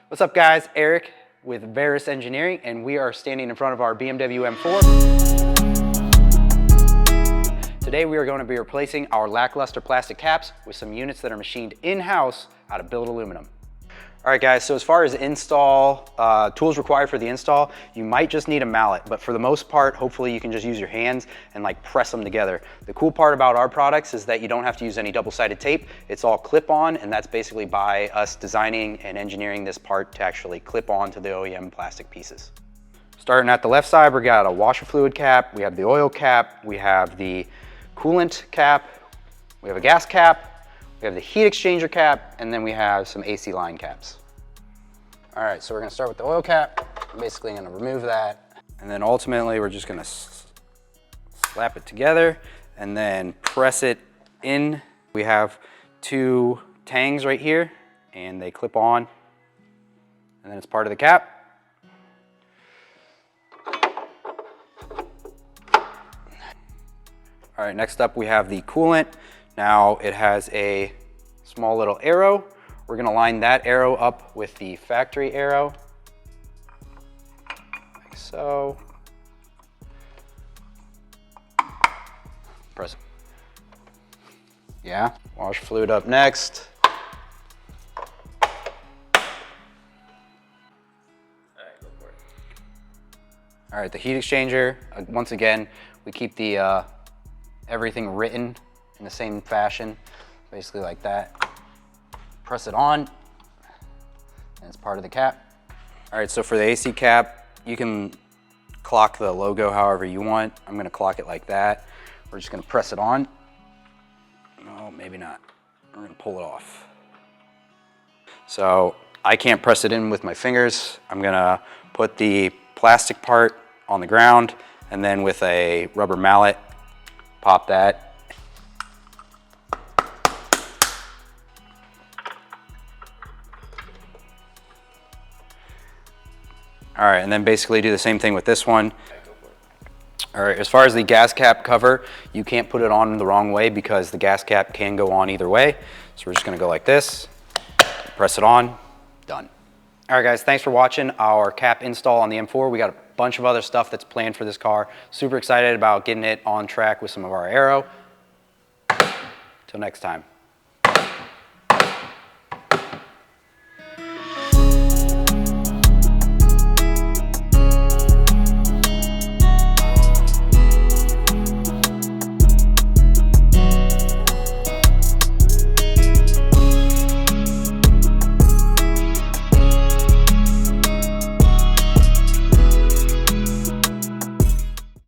What's up guys, Eric with Verus Engineering, and we are standing in front of our BMW M4. Today we are going to be replacing our lackluster plastic caps with some units that are machined in-house out of billet aluminum. All right guys, so as far as install, tools required for the install, you might just need a mallet, but for the most part, hopefully you can just use your hands and like press them together. The cool part about our products is that you don't have to use any double-sided tape. It's all clip-on, and that's basically by us designing and engineering this part to actually clip on to the OEM plastic pieces. Starting at the left side, we got a washer fluid cap, we have the oil cap, we have the coolant cap, we have a gas cap, we have the heat exchanger cap, and then we have some AC line caps. All right, so we're gonna start with the oil cap. I'm basically gonna remove that. And then ultimately, we're just gonna slap it together and then press it in. We have two tangs right here, and they clip on, and then it's part of the cap. All right, next up we have the coolant. Now it has a small little arrow. We're gonna line that arrow up with the factory arrow, like so. Press it. Yeah, wash fluid up next. All right, go for it. All right, the heat exchanger, once again, we keep the everything written in the same fashion, basically like that. Press it on, and it's part of the cap. All right, so for the AC cap, you can clock the logo however you want. I'm gonna clock it like that. We're just gonna press it on. No, maybe not. We're gonna pull it off. So I can't press it in with my fingers. I'm gonna put the plastic part on the ground, and then with a rubber mallet, pop that. All right, and then basically do the same thing with this one. All right, as far as the gas cap cover, you can't put it on the wrong way because the gas cap can go on either way. So we're just gonna go like this, press it on, done. All right guys, thanks for watching our cap install on the M4. We got a bunch of other stuff that's planned for this car. Super excited about getting it on track with some of our aero. Till next time.